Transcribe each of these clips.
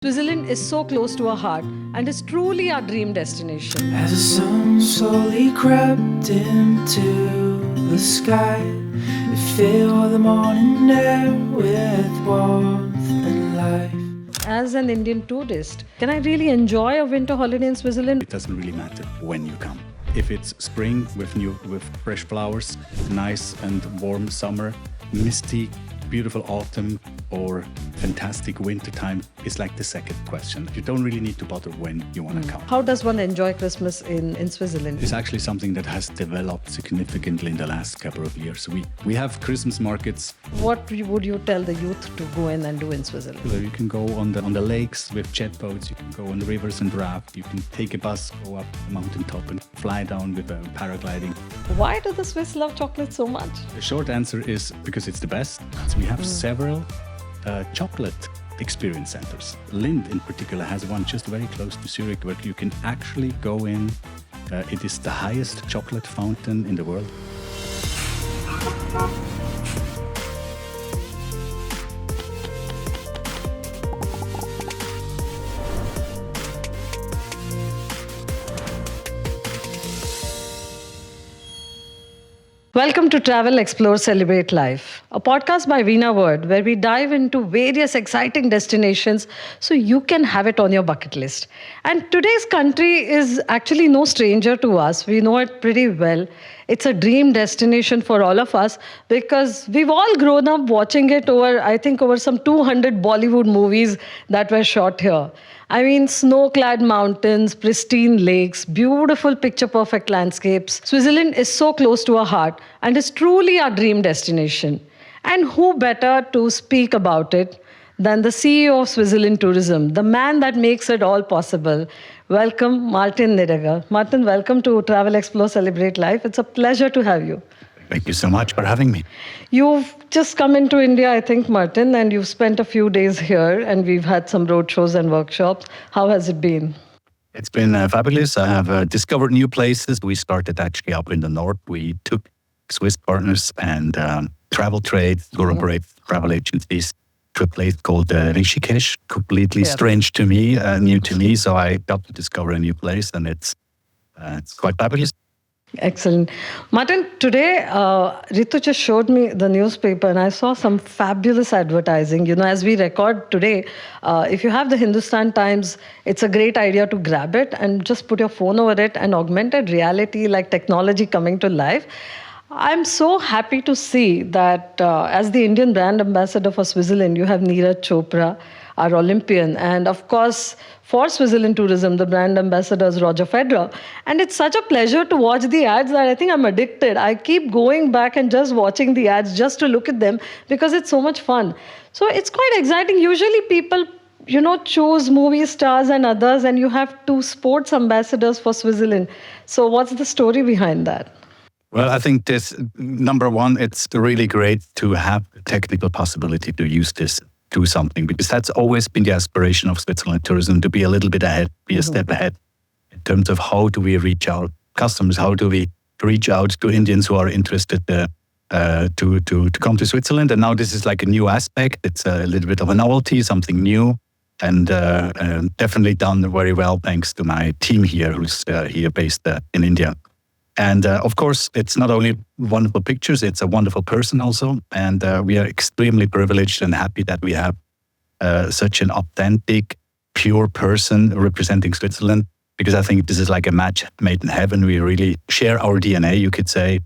Switzerland is so close to our heart and is truly our dream destination. As the sun slowly crept into the sky, it filled the morning air with warmth and life. As an Indian tourist, can I really enjoy a winter holiday in Switzerland? It doesn't really matter when you come. If it's spring with fresh flowers, nice and warm summer, misty, beautiful autumn, or fantastic winter time is like the second question. You don't really need to bother when you want to come. How does one enjoy Christmas in Switzerland? It's actually something that has developed significantly in the last couple of years. We have Christmas markets. What would you tell the youth to go in and do in Switzerland? You can go on the lakes with jet boats. You can go on the rivers and raft. You can take a bus, go up the mountaintop and fly down with paragliding. Why do the Swiss love chocolate so much? The short answer is because it's the best. So we have several chocolate experience centers. Lindt in particular has one just very close to Zurich where you can actually go in. It is the highest chocolate fountain in the world. Welcome to Travel, Explore, Celebrate Life, a podcast by Veena World where we dive into various exciting destinations so you can have it on your bucket list. And today's country is actually no stranger to us. We know it pretty well. It's a dream destination for all of us because we've all grown up watching it over some 200 Bollywood movies that were shot here. I mean, snow-clad mountains, pristine lakes, beautiful picture-perfect landscapes. Switzerland is so close to our heart and is truly our dream destination. And who better to speak about it than the CEO of Switzerland Tourism, the man that makes it all possible. Welcome, Martin Nydegger. Martin, welcome to Travel, Explore, Celebrate Life. It's a pleasure to have you. Thank you so much for having me. You've just come into India, I think, Martin, and you've spent a few days here, and we've had some road shows and workshops. How has it been? It's been fabulous. I have discovered new places. We started actually up in the north. We took Swiss partners and travel trade, tour operators, travel agencies to a place called Rishikesh, completely strange to me, new to me. So I got to discover a new place, and it's quite fabulous. Excellent. Martin, today, Ritu just showed me the newspaper and I saw some fabulous advertising. You know, as we record today, if you have the Hindustan Times, it's a great idea to grab it and just put your phone over it and augmented reality, like technology coming to life. I'm so happy to see that as the Indian brand ambassador for Switzerland, you have Neeraj Chopra, our Olympian, and of course, for Switzerland Tourism, the brand ambassador is Roger Federer. And it's such a pleasure to watch the ads that I think I'm addicted. I keep going back and just watching the ads just to look at them because it's so much fun. So it's quite exciting. Usually people, choose movie stars and others, and you have two sports ambassadors for Switzerland. So what's the story behind that? Well, I think this, number one, it's really great to have the technical possibility to use this do something, because that's always been the aspiration of Switzerland Tourism, to be a little bit ahead, be a step ahead in terms of how do we reach our customers, how do we reach out to Indians who are interested to come to Switzerland. And now this is like a new aspect. It's a little bit of a novelty, something new, and definitely done very well thanks to my team here, who's here based in India. And of course, it's not only wonderful pictures, it's a wonderful person also. And we are extremely privileged and happy that we have such an authentic, pure person representing Switzerland, because I think this is like a match made in heaven. We really share our DNA, you could say.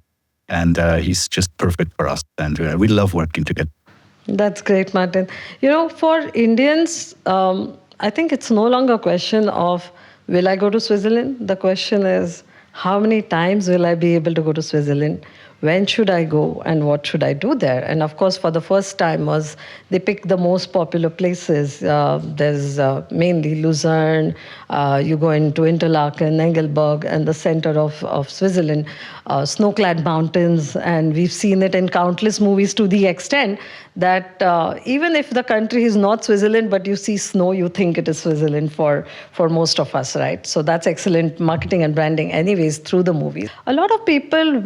And he's just perfect for us. And we love working together. That's great, Martin. For Indians, I think it's no longer a question of, will I go to Switzerland? The question is, how many times will I be able to go to Switzerland? When should I go and what should I do there? And of course, for the first time they picked the most popular places. There's mainly Lucerne, you go into Interlaken, Engelberg, and the center of Switzerland, snow-clad mountains. And we've seen it in countless movies to the extent that even if the country is not Switzerland, but you see snow, you think it is Switzerland for most of us, right? So that's excellent marketing and branding anyways through the movies. A lot of people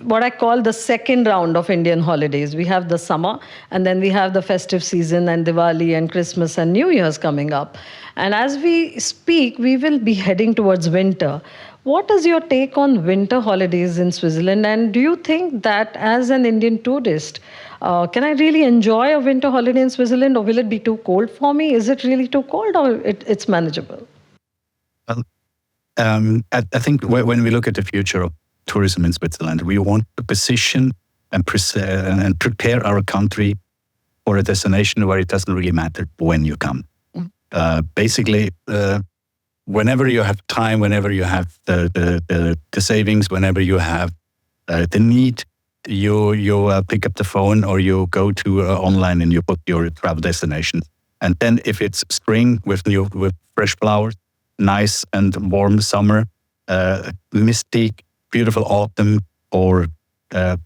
what what I call the second round of Indian holidays. We have the summer, and then we have the festive season and Diwali and Christmas and New Year's coming up. And as we speak, we will be heading towards winter. What is your take on winter holidays in Switzerland? And do you think that as an Indian tourist, can I really enjoy a winter holiday in Switzerland, or will it be too cold for me? Is it really too cold, or it's manageable? Well, I think when we look at the future of tourism in Switzerland, we want to position and prepare our country for a destination where it doesn't really matter when you come. Basically, whenever you have time, whenever you have the savings, whenever you have the need, you pick up the phone or you go to online and you book your travel destination. And then if it's spring with fresh flowers, nice and warm summer, misty, beautiful autumn, or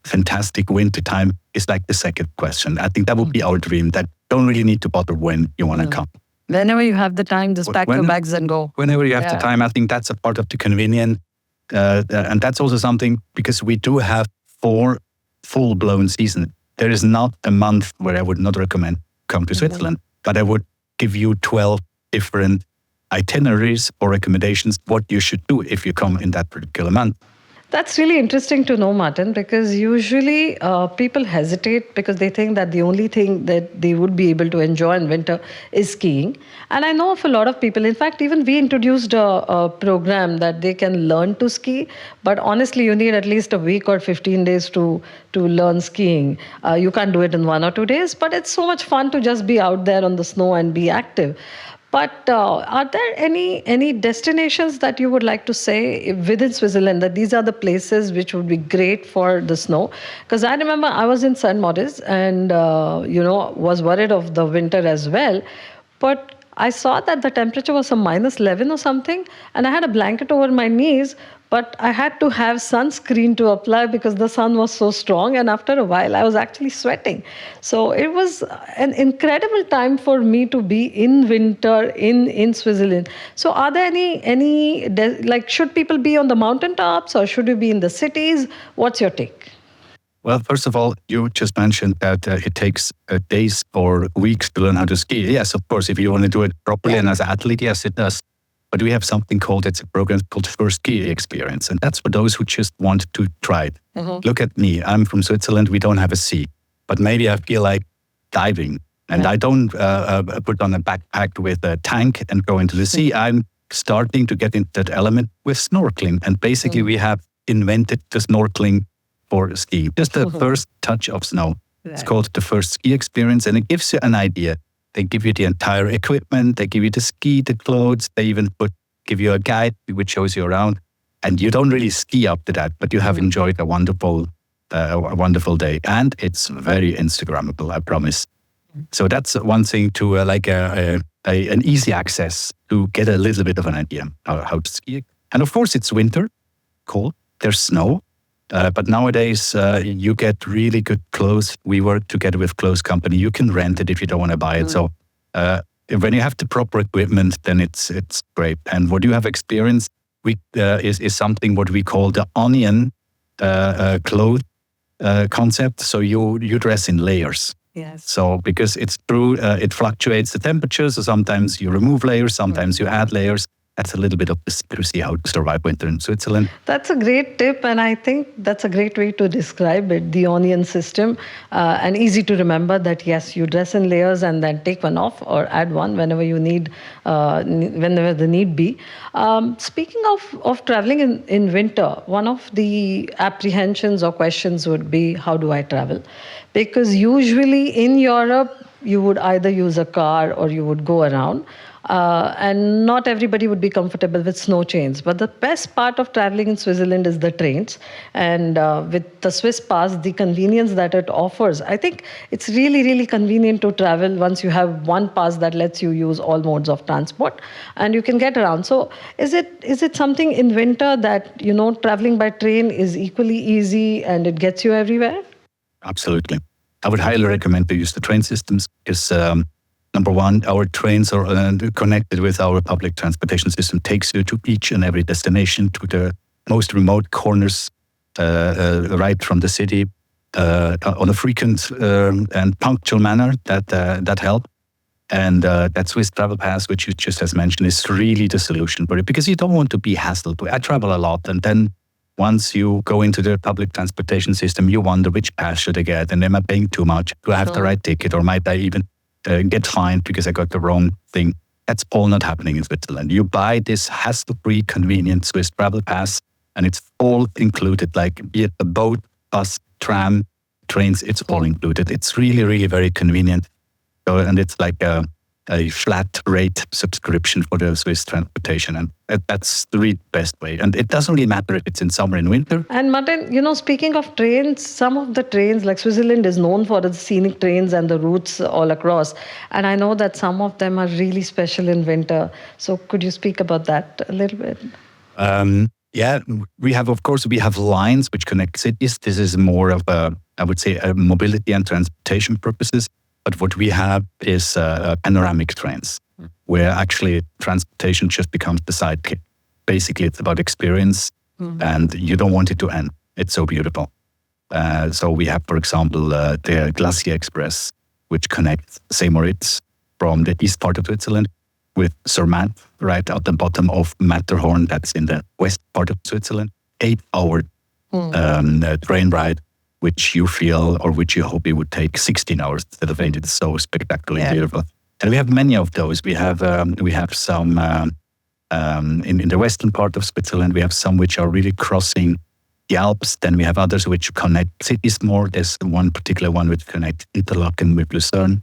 fantastic winter time is like the second question. I think that would be our dream. That don't really need to bother when you want to come. Whenever you have the time, just pack your bags and go. Whenever you have the time, I think that's a part of the convenience. And that's also something, because we do have 4 full-blown seasons. There is not a month where I would not recommend come to Switzerland, but I would give you 12 different itineraries or recommendations what you should do if you come in that particular month. That's really interesting to know, Martin, because usually people hesitate because they think that the only thing that they would be able to enjoy in winter is skiing. And I know of a lot of people, in fact, even we introduced a program that they can learn to ski, but honestly, you need at least a week or 15 days to learn skiing. You can't do it in 1 or 2 days, but it's so much fun to just be out there on the snow and be active. But are there any destinations that you would like to say within Switzerland that these are the places which would be great for the snow? Because I remember I was in St. Moritz and was worried of the winter as well. But I saw that the temperature was some -11 or something, and I had a blanket over my knees. But I had to have sunscreen to apply because the sun was so strong. And after a while, I was actually sweating. So it was an incredible time for me to be in winter in Switzerland. So are there should people be on the mountaintops or should you be in the cities? What's your take? Well, first of all, you just mentioned that it takes days or weeks to learn how to ski. Yes, of course, if you want to do it properly and as an athlete, yes, it does. But we have something it's a program called First Ski Experience. And that's for those who just want to try it. Mm-hmm. Look at me. I'm from Switzerland. We don't have a sea. But maybe I feel like diving. And I don't put on a backpack with a tank and go into the sea. I'm starting to get into that element with snorkeling. And basically we have invented the snorkeling for ski. Just the first touch of snow. Right. It's called the First Ski Experience. And it gives you an idea. They give you the entire equipment. They give you the ski, the clothes. They even give you a guide which shows you around. And you don't really ski up to that, but you have enjoyed a wonderful day. And it's very Instagrammable, I promise. So that's one thing to an easy access to get a little bit of an idea how to ski. And of course, it's winter, cold. There's snow. But nowadays, you get really good clothes. We work together with Clothes Company. You can rent it if you don't want to buy it. So when you have the proper equipment, then it's great. And what you have experienced is something what we call the onion cloth concept. So you dress in layers. Yes. So because it's true, it fluctuates the temperature. So sometimes you remove layers, sometimes you add layers. That's a little bit of the secrecy how to survive winter in Switzerland. That's a great tip, and I think that's a great way to describe it, the onion system, and easy to remember that, yes, you dress in layers and then take one off or add one whenever you need, whenever the need be. Speaking of traveling in winter, one of the apprehensions or questions would be, how do I travel? Because usually in Europe, you would either use a car or you would go around. And not everybody would be comfortable with snow chains. But the best part of traveling in Switzerland is the trains. And with the Swiss Pass, the convenience that it offers, I think it's really, really convenient to travel once you have one pass that lets you use all modes of transport and you can get around. So is it something in winter that, traveling by train is equally easy and it gets you everywhere? Absolutely. I would highly recommend to use the train systems because number one, our trains are connected with our public transportation system, takes you to each and every destination, to the most remote corners right from the city on a frequent and punctual manner that help. And that Swiss Travel Pass, which you just has mentioned, is really the solution for it because you don't want to be hassled. I travel a lot, and then once you go into the public transportation system, you wonder which pass should I get, and am I paying too much? Do I have the right ticket, or might I even get fined because I got the wrong thing? That's all not happening in Switzerland. You buy this hassle-free, convenient Swiss Travel Pass, and it's all included, like be it a boat, bus, tram, trains, it's all included. It's really, really very convenient. So, and it's like a flat rate subscription for the Swiss transportation. And that's the really best way. And it doesn't really matter if it's in summer and winter. And Martin, speaking of trains, some of the trains, like Switzerland is known for its scenic trains and the routes all across. And I know that some of them are really special in winter. So could you speak about that a little bit? Yeah, we have lines which connect cities. This is more of I would say, mobility and transportation purposes. But what we have is panoramic trains, where actually transportation just becomes the sidekick. Basically, it's about experience, and you don't want it to end. It's so beautiful. So we have, for example, the Glacier Express, which connects Semoritz from the east part of Switzerland with Zermatt, right at the bottom of Matterhorn, that's in the west part of Switzerland. 8-hour train ride, which you feel or which you hope it would take 16 hours instead of 8. It's so spectacularly beautiful. And we have many of those. We have some in the western part of Switzerland. We have some which are really crossing the Alps. Then we have others which connect cities more. There's one particular one which connects Interlaken with Lucerne.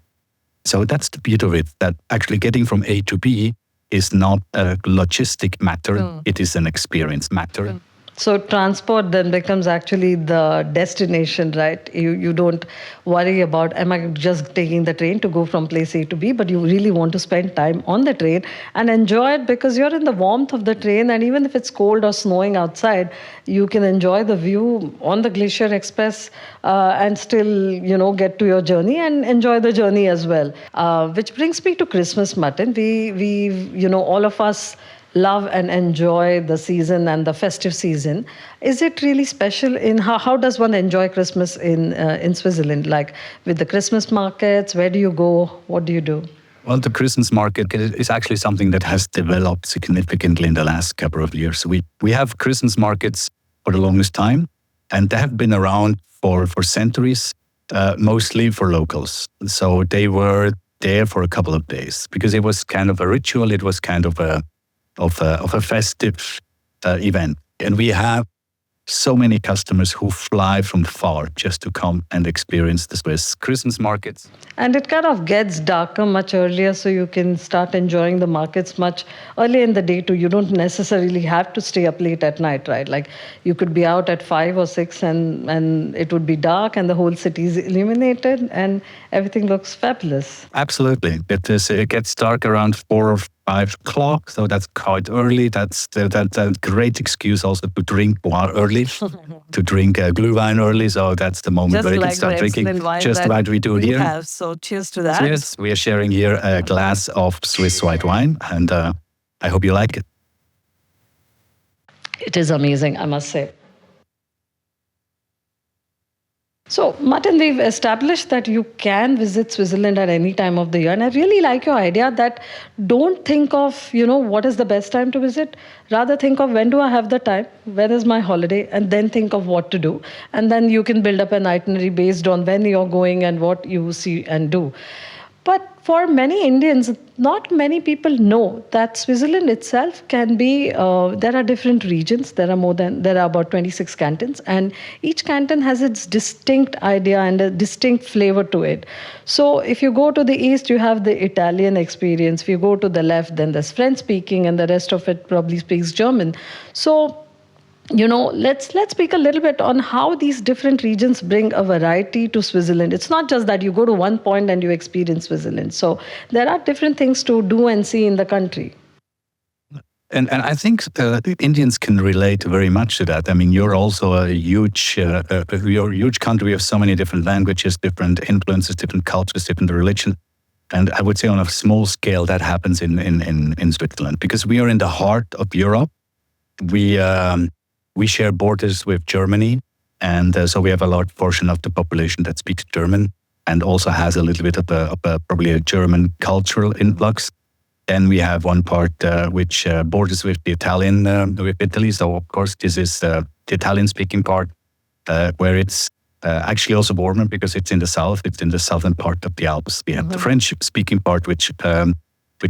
So that's the beauty of it, that actually getting from A to B is not a logistic matter. It is an experience matter. So transport then becomes actually the destination, right? You don't worry about, am I just taking the train to go from place A to B, but you really want to spend time on the train and enjoy it because you're in the warmth of the train, and even if it's cold or snowing outside, you can enjoy the view on the Glacier Express and still, get to your journey and enjoy the journey as well. Which brings me to Christmas, Martin. We all of us love and enjoy the season and the festive season. Is it really special in how does one enjoy Christmas in Switzerland? Like with the Christmas markets, where do you go? What do you do? Well, the Christmas market is actually something that has developed significantly in the last couple of years. We have Christmas markets for the longest time, and they have been around for centuries, mostly for locals. So they were there for a couple of days because it was kind of a ritual. It was kind of a festive event. And we have so many customers who fly from far just to come and experience the Swiss Christmas markets. And it kind of gets darker much earlier, so you can start enjoying the markets much earlier in the day too. You don't necessarily have to stay up late at night, right? Like you could be out at 5 or 6 and it would be dark and the whole city is illuminated and everything looks fabulous. Absolutely. It gets dark around 4 or 5 o'clock, so that's quite early. That's a great excuse also to drink wine early, to drink Glühwein early. So that's the moment just where you like can start drinking. Just like we do here. Have. So cheers to that. Cheers. We are sharing here a glass of Swiss white wine, and I hope you like it. It is amazing, I must say. So, Martin, we've established that you can visit Switzerland at any time of the year. And I really like your idea that don't think of, what is the best time to visit. Rather think of when do I have the time, when is my holiday, and then think of what to do. And then you can build up an itinerary based on when you're going and what you see and do. But for many Indians, not many people know that Switzerland itself can be, there are different regions. There are about 26 cantons, and each canton has its distinct idea and a distinct flavor to it. So if you go to the east, you have the Italian experience. If you go to the left, then there's French speaking, and the rest of it probably speaks German. So let's speak a little bit on how these different regions bring a variety to Switzerland. It's not just that you go to one point and you experience Switzerland. So there are different things to do and see in the country. And I think Indians can relate very much to that. I mean, you're also a huge country. We have so many different languages, different influences, different cultures, different religions. And I would say on a small scale that happens in Switzerland because we are in the heart of Europe. We share borders with Germany, and so we have a large portion of the population that speaks German and also has a little bit of probably a German cultural influx. Then we have one part which borders with the Italian, with Italy. So of course this is the Italian-speaking part, where it's actually also warmer because it's in the south. It's in the southern part of the Alps. We have the French-speaking part, which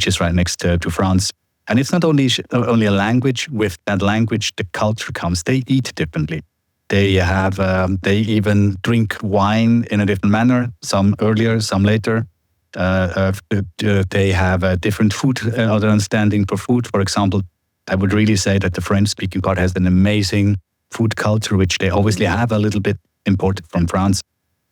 is right next to France. And it's not only a language. With that language, the culture comes. They eat differently. They have they even drink wine in a different manner. Some earlier, some later. They have a different food, other understanding for food. For example, I would really say that the French-speaking part has an amazing food culture, which they obviously have a little bit imported from France.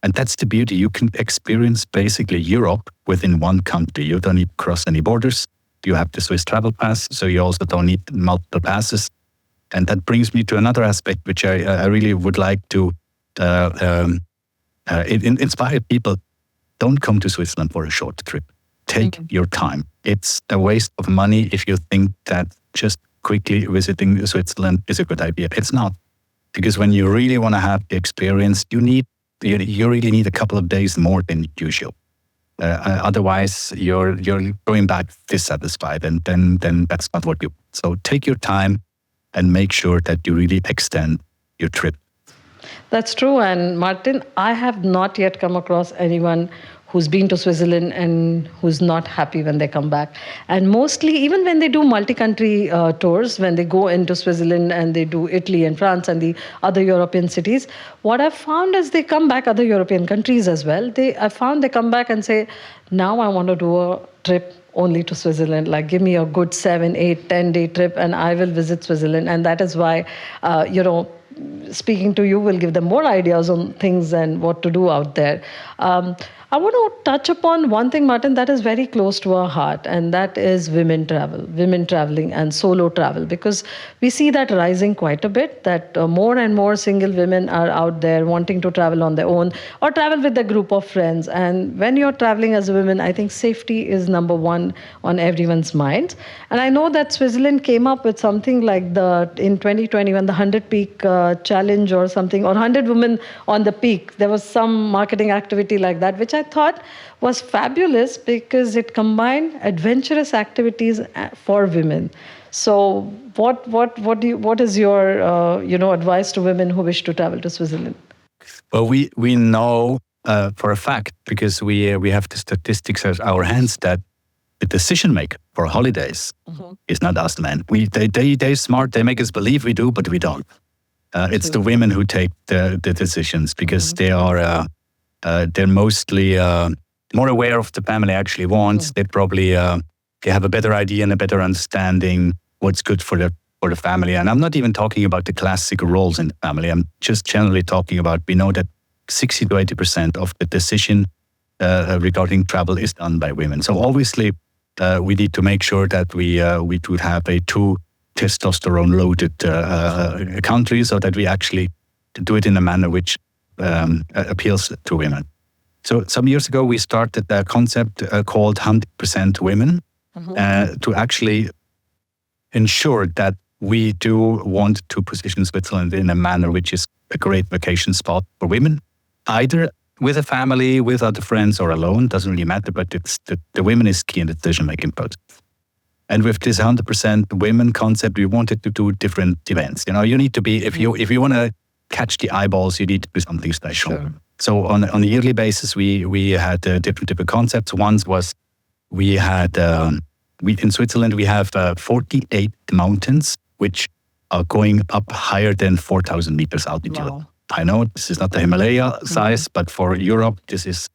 And that's the beauty. You can experience basically Europe within one country. You don't need to cross any borders. You have the Swiss travel pass, so you also don't need multiple passes. And that brings me to another aspect, which I really would like to inspire people. Don't come to Switzerland for a short trip. Take your time. It's a waste of money if you think that just quickly visiting Switzerland is a good idea. It's not. Because when you really want to have the experience, you really need a couple of days more than usual. Otherwise, you're going back dissatisfied, and then that's not what you want. So take your time and make sure that you really extend your trip. That's true. And Martin, I have not yet come across anyone who's been to Switzerland and who's not happy when they come back. And mostly, even when they do multi-country tours, when they go into Switzerland and they do Italy and France and the other European cities, what I've found is they come back, other European countries as well. I found they come back and say, now I want to do a trip only to Switzerland. Like, give me a good 7, 8, 10-day trip and I will visit Switzerland. And that is why, speaking to you will give them more ideas on things and what to do out there. I want to touch upon one thing, Martin, that is very close to our heart, and that is women traveling and solo travel, because we see that rising quite a bit, that more and more single women are out there wanting to travel on their own or travel with a group of friends. And when you're traveling as a woman, I think safety is number one on everyone's minds. And I know that Switzerland came up with something like in 2021, the 100 Peak Challenge or something, or 100 Women on the Peak. There was some marketing activity like that, which I thought was fabulous because it combined adventurous activities for women. So what is your advice to women who wish to travel to Switzerland? Well, we know for a fact, because we have the statistics at our hands, that the decision maker for holidays is not us men. They're smart. They make us believe we do, but we don't. It's the women who take the decisions, because they are they're mostly more aware of the family actually wants. They probably they have a better idea and a better understanding what's good for the family. And I'm not even talking about the classic roles in the family. I'm just generally talking about, we know that 60 to 80% of the decision regarding travel is done by women. So obviously we need to make sure that we do have a too testosterone loaded country, so that we actually do it in a manner which appeals to women. So some years ago, we started a concept called 100% Women to actually ensure that we do want to position Switzerland in a manner which is a great vacation spot for women, either with a family, with other friends, or alone. Doesn't really matter, but it's the women is key in the decision-making process. And with this 100% women concept, we wanted to do different events. You need to be, if you want to catch the eyeballs, you need to do something special. Sure. So on a yearly basis, we had different concepts. One was we had in Switzerland we have 48 mountains which are going up higher than 4,000 meters altitude. Wow. I know this is not the Himalaya size, but for Europe, this is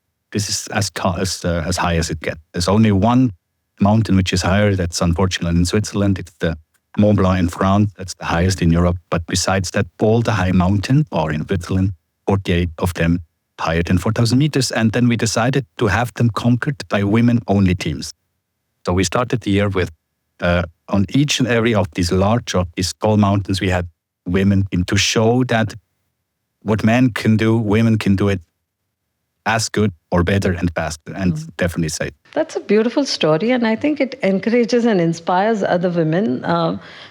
as high as it gets. There's only one mountain which is higher. That's unfortunately in Switzerland. It's the Mont Blanc in France. That's the highest in Europe. But besides that, all the high mountains are in Switzerland, 48 of them higher than 4,000 meters. And then we decided to have them conquered by women-only teams. So we started the year with, on each and every of these tall mountains, we had women in to show that what men can do, women can do it as good or better and faster, and definitely safe. That's a beautiful story, and I think it encourages and inspires other women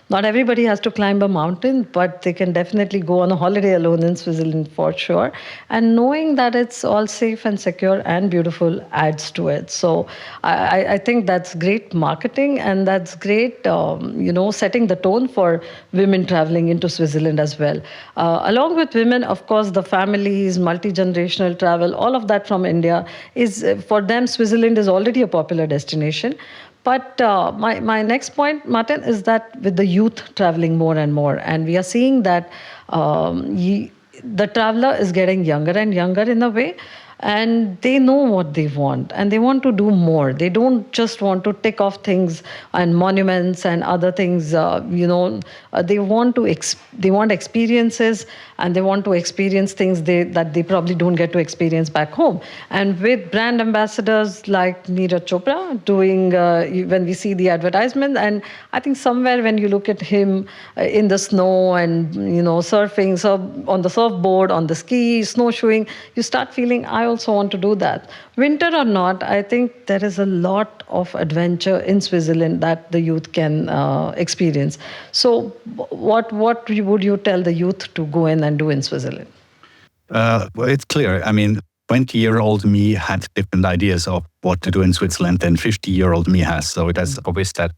Not everybody has to climb a mountain, but they can definitely go on a holiday alone in Switzerland for sure. And knowing that it's all safe and secure and beautiful adds to it. So I think that's great marketing, and that's great, setting the tone for women traveling into Switzerland as well. Along with women, of course, the families, multi-generational travel, all of that from India is, for them, Switzerland is already a popular destination. But my next point, Martin, is that with the youth traveling more and more, and we are seeing that the traveler is getting younger and younger in a way, and they know what they want and they want to do more. They don't just want to tick off things and monuments and other things. They want they want experiences, and they want to experience things that they probably don't get to experience back home. And with brand ambassadors like Neeraj Chopra doing, when we see the advertisement, and I think somewhere when you look at him in the snow and surfing, so on the surfboard, on the ski, snowshoeing, you start feeling, I also want to do that. Winter or not, I think there is a lot of adventure in Switzerland that the youth can experience. So what would you tell the youth to go in and do in Switzerland? Well, it's clear. I mean, 20-year-old me had different ideas of what to do in Switzerland than 50-year-old me has. So that's obvious that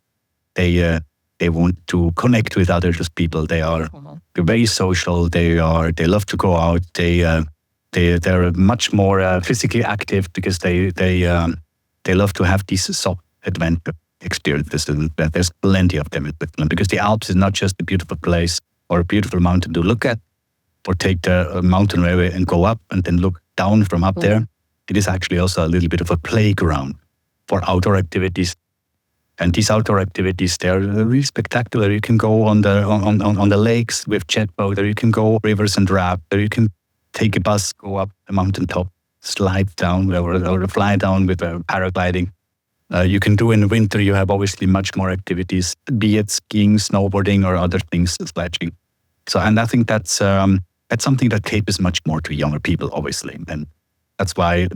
they want to connect with other people. They're very social. They love to go out. They're much more physically active because they love to have these soft adventure experiences. And there's plenty of them in Switzerland, because the Alps is not just a beautiful place or a beautiful mountain to look at, or take the mountain railway and go up and then look down from up there. It is actually also a little bit of a playground for outdoor activities. And these outdoor activities, they're really spectacular. You can go on the lakes with jet boat, or you can go rivers and raft, or you can take a bus, go up a mountaintop, slide down, or fly down with paragliding. You can do in winter. You have obviously much more activities, be it skiing, snowboarding, or other things, sledging. So, and I think that's something that caters much more to younger people, obviously, and that's why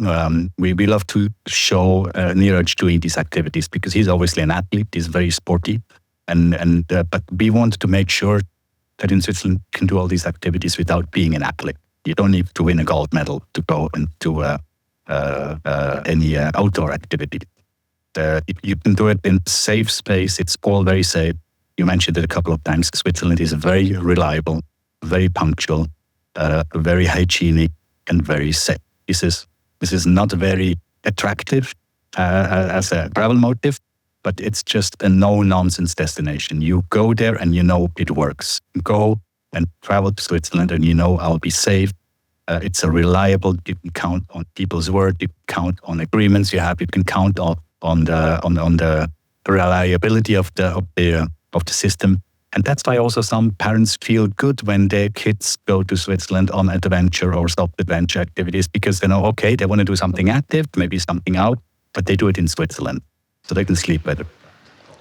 we love to show Neeraj doing these activities, because he's obviously an athlete. He's very sporty, but we want to make sure that in Switzerland you can do all these activities without being an athlete. You don't need to win a gold medal to go into any outdoor activity. You can do it in safe space. It's all very safe. You mentioned it a couple of times. Switzerland is very reliable, very punctual, very hygienic, and very safe. This is not very attractive as a travel motive, but it's just a no-nonsense destination. You go there and you know it works. You go and travel to Switzerland and you know I'll be safe. It's a reliable. You can count on people's word. You can count on agreements you have. You can count on the reliability of the system. And that's why also some parents feel good when their kids go to Switzerland on adventure or soft adventure activities, because they know, okay, they want to do something active, maybe something out, but they do it in Switzerland, so they can sleep better.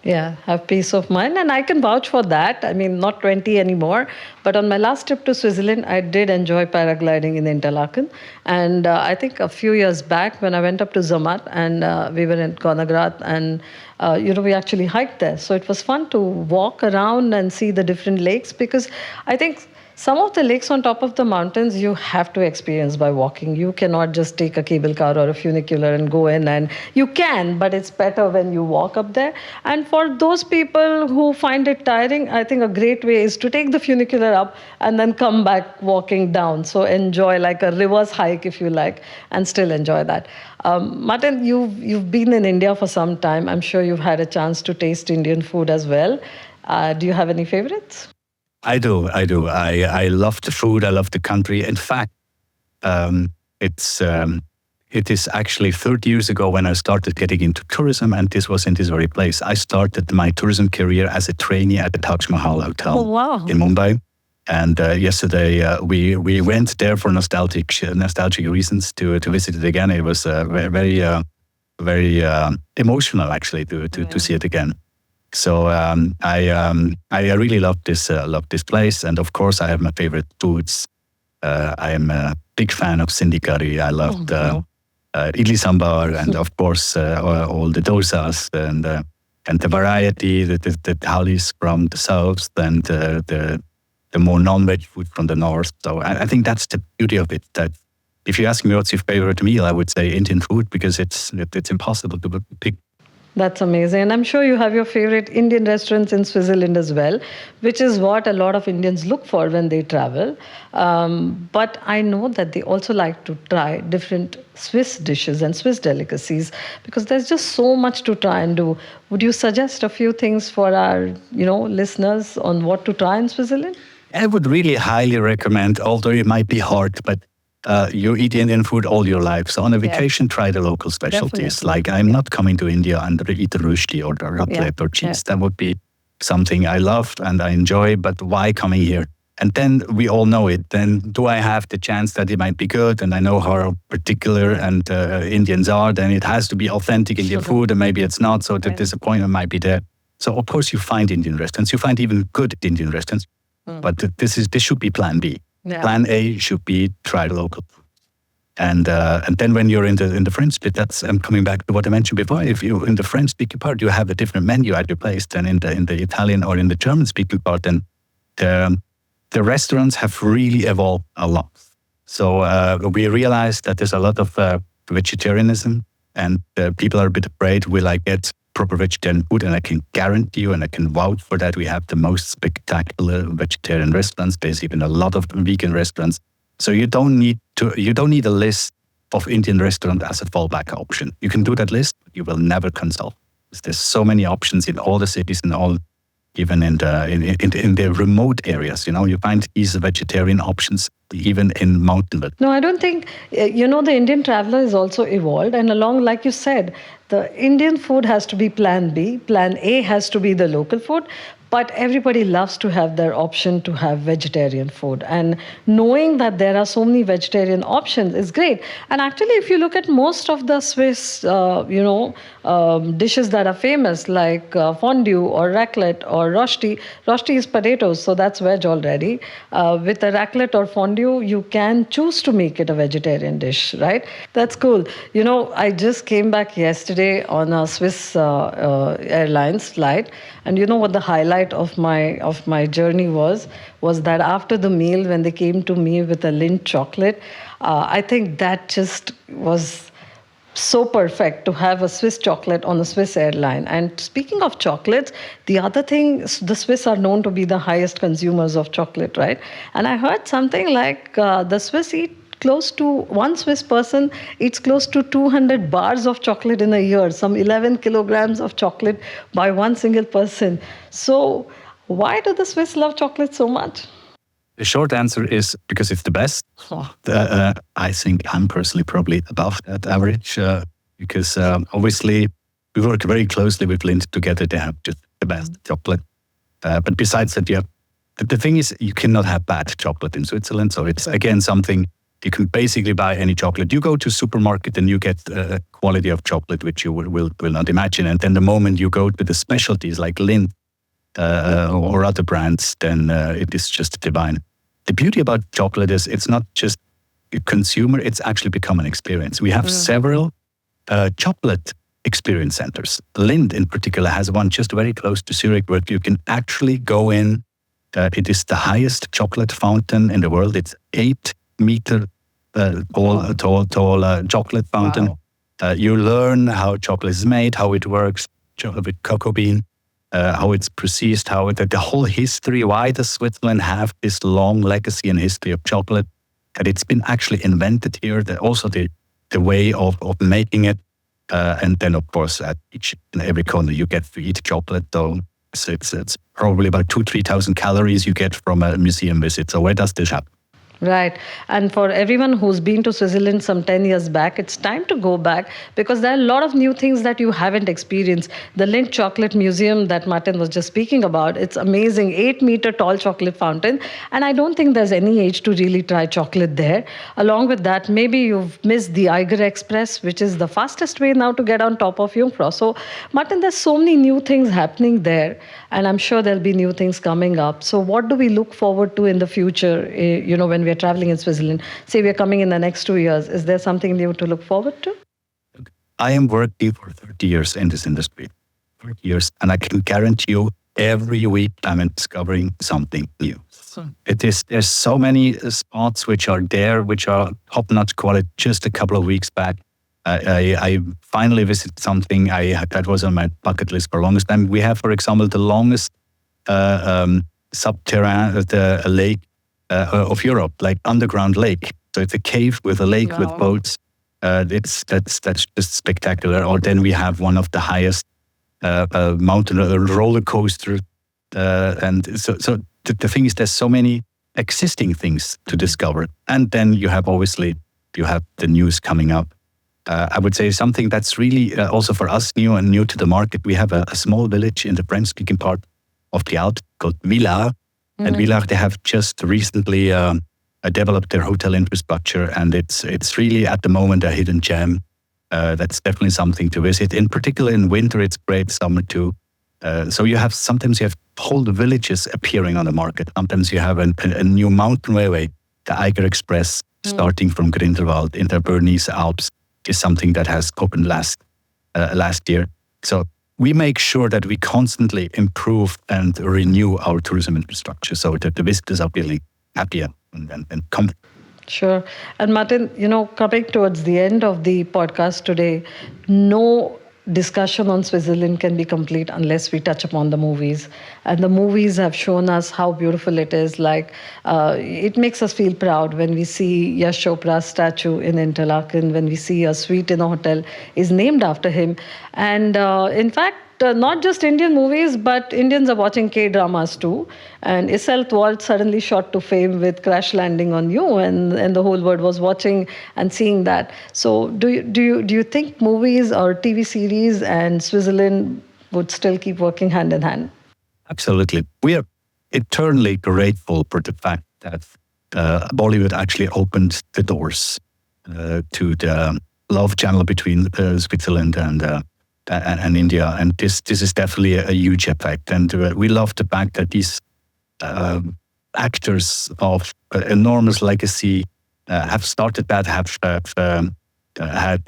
Yeah, have peace of mind. And I can vouch for that. I mean, not 20 anymore, but on my last trip to Switzerland, I did enjoy paragliding in Interlaken. And I think a few years back when I went up to Zermatt and we were in Konagrat, and we actually hiked there. So it was fun to walk around and see the different lakes, because I think some of the lakes on top of the mountains you have to experience by walking. You cannot just take a cable car or a funicular and go in, and you can, but it's better when you walk up there. And for those people who find it tiring, I think a great way is to take the funicular up and then come back walking down. So enjoy like a reverse hike if you like, and still enjoy that. Martin, you've been in India for some time. I'm sure you've had a chance to taste Indian food as well. Do you have any favorites? I do. I love the food. I love the country. In fact, it is actually 30 years ago when I started getting into tourism, and this was in this very place. I started my tourism career as a trainee at the Taj Mahal Hotel in Mumbai. And yesterday we went there for nostalgic reasons to visit it again. It was very emotional actually to see it again. So I really love this place, and of course I have my favorite foods. I am a big fan of Sindhi curry. I loved idli sambar, and of course all the dosas. And And the variety, the thalis from the south, and the more non-veg food from the north. So I think that's the beauty of it. That if you ask me what's your favorite meal, I would say Indian food, because it's impossible to pick. That's amazing. And I'm sure you have your favorite Indian restaurants in Switzerland as well, which is what a lot of Indians look for when they travel. But I know that they also like to try different Swiss dishes and Swiss delicacies, because there's just so much to try and do. Would you suggest a few things for our, listeners on what to try in Switzerland? I would really highly recommend, although it might be hard, but you eat Indian food all your life. So on a vacation, try the local specialties. Definitely. Like, I'm not coming to India and eat the rushti or the raclette or cheese. That would be something I love and I enjoy, but why coming here? And then we all know it. Then do I have the chance that it might be good? And I know how particular and Indians are. Then it has to be authentic Indian food, and maybe it's not. So the disappointment might be there. So of course you find Indian restaurants. You find even good Indian restaurants. But this should be plan B. Yeah. Plan A should be try the local food. And then when you're in the French split, I'm coming back to what I mentioned before. If you're in the French speaking part, you have a different menu at your place than in the Italian or in the German speaking part. And the restaurants have really evolved a lot. So we realized that there's a lot of vegetarianism, and people are a bit afraid, will I get proper vegetarian food? And I can guarantee you, and I can vouch for that, we have the most spectacular vegetarian restaurants. There's even a lot of vegan restaurants. So you don't need a list of Indian restaurants as a fallback option. You can do that list, but you will never consult. There's so many options in all the cities and all, even in the remote areas. You find easy vegetarian options even in mountainwood. No, I don't think, the Indian traveler is also evolved. And along, like you said, the Indian food has to be plan B. Plan A has to be the local food. But everybody loves to have their option to have vegetarian food. And knowing that there are so many vegetarian options is great. And actually, if you look at most of the Swiss, dishes that are famous, like fondue or raclette or rosti. Rosti is potatoes, so that's veg already. With a raclette or fondue, you can choose to make it a vegetarian dish, right? That's cool. I just came back yesterday on a Swiss Airlines flight. And you know what the highlight of my journey was that after the meal, when they came to me with a Lindt chocolate, I think that just was so perfect to have a Swiss chocolate on a Swiss airline. And speaking of chocolates, the other thing, the Swiss are known to be the highest consumers of chocolate, right? And I heard something like the Swiss one Swiss person eats close to 200 bars of chocolate in a year, some 11 kilograms of chocolate by one single person. So why do the Swiss love chocolate so much? The short answer is because it's the best. I think I'm personally probably above that average, because obviously we work very closely with Lindt together. They have just the best chocolate. But besides that, the thing is, you cannot have bad chocolate in Switzerland. So it's, again, something you can basically buy any chocolate. You go to a supermarket and you get quality of chocolate which you will not imagine. And then the moment you go to the specialties like Lindt or other brands, then it is just divine. The beauty about chocolate is it's not just a consumer, it's actually become an experience. We have several chocolate experience centers. Lindt in particular has one just very close to Zurich where you can actually go in. It is the highest chocolate fountain in the world. It's 8-meter tall chocolate fountain. Wow. You learn how chocolate is made, how it works with cocoa bean, how it's processed, how the whole history, why does Switzerland have this long legacy and history of chocolate, that it's been actually invented here, that also the way of making it. And then, of course, at each and every corner, you get to eat chocolate. So it's probably about 2,000-3,000 calories you get from a museum visit. So where does this happen? Right. And for everyone who's been to Switzerland some 10 years back, it's time to go back because there are a lot of new things that you haven't experienced. The Lindt Chocolate Museum that Martin was just speaking about, it's amazing, 8-meter tall chocolate fountain. And I don't think there's any age to really try chocolate there. Along with that, maybe you've missed the Eiger Express, which is the fastest way now to get on top of Jungfrau. So, Martin, there's so many new things happening there. And I'm sure there'll be new things coming up. So what do we look forward to in the future, when we're traveling in Switzerland? Say we're coming in the next 2 years. Is there something new to look forward to? I am working for 30 years in this industry. For years, and I can guarantee you, every week I'm discovering something new. There's so many spots which are there, which are top-notch quality. Just a couple of weeks back, I finally visited something that was on my bucket list for the longest time. We have, for example, the longest subterranean lake of Europe, like underground lake. So it's a cave with a lake with boats. That's just spectacular. Or then we have one of the highest mountain roller coaster. And so the thing is, there's so many existing things to discover. And then you have the news coming up. I would say something that's really also for us new to the market. We have a small village in the French-speaking part of the Alps called Villars. And Villars, they have just recently developed their hotel infrastructure, and it's really at the moment a hidden gem. That's definitely something to visit. In particular, in winter, it's great. Summer too. So sometimes you have whole villages appearing on the market. Sometimes you have a new mountain railway, the Eiger Express, starting from Grindelwald in the Bernese Alps, is something that has opened last year. So we make sure that we constantly improve and renew our tourism infrastructure so that the visitors are feeling happier and come. Sure. And Martin, coming towards the end of the podcast today, no discussion on Switzerland can be complete unless we touch upon the movies. And the movies have shown us how beautiful it is. Like, it makes us feel proud when we see Yash Chopra's statue in Interlaken, when we see a suite in a hotel is named after him. And in fact, not just Indian movies, but Indians are watching K-dramas too. And Isel Walt suddenly shot to fame with Crash Landing on You, and the whole world was watching and seeing that. So do you think movies or TV series and Switzerland would still keep working hand in hand? Absolutely. We are eternally grateful for the fact that Bollywood actually opened the doors to the love channel between Switzerland and India, and this is definitely a huge effect. And we love the fact that these actors of enormous legacy have started that, have had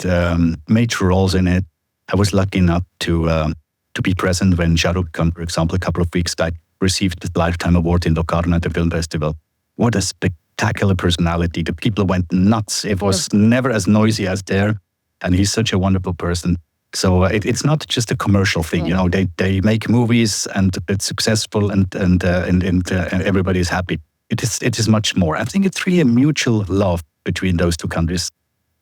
major roles in it. I was lucky enough to be present when Shah Rukh Khan, for example, a couple of weeks back, received the Lifetime Award in Locarno at the film festival. What a spectacular personality! The people went nuts. It was never as noisy as there, and he's such a wonderful person. So it's not just a commercial thing, They make movies and it's successful and everybody is happy. It is much more. I think it's really a mutual love between those two countries.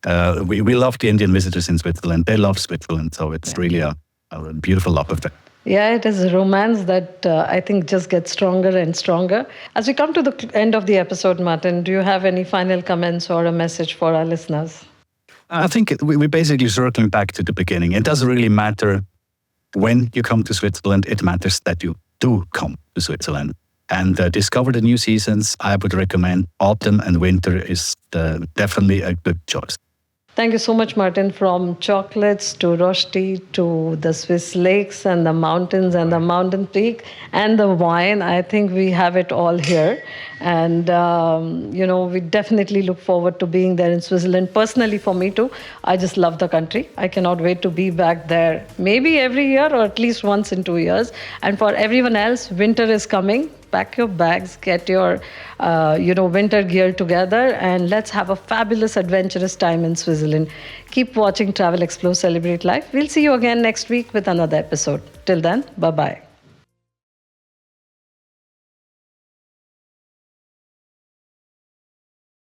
We love the Indian visitors in Switzerland. They love Switzerland, so it's really a beautiful love affair. Yeah, it is a romance that I think just gets stronger and stronger. As we come to the end of the episode, Martin, do you have any final comments or a message for our listeners? I think we're basically circling back to the beginning. It doesn't really matter when you come to Switzerland. It matters that you do come to Switzerland and discover the new seasons. I would recommend autumn and winter is definitely a good choice. Thank you so much, Martin. From chocolates to rosti to the Swiss lakes and the mountains and the mountain peak and the wine, I think we have it all here. And, we definitely look forward to being there in Switzerland. Personally, for me too, I just love the country. I cannot wait to be back there, maybe every year or at least once in 2 years. And for everyone else, winter is coming. Pack your bags, get your, winter gear together, and let's have a fabulous, adventurous time in Switzerland. Keep watching Travel, Explore, Celebrate Life. We'll see you again next week with another episode. Till then, bye-bye.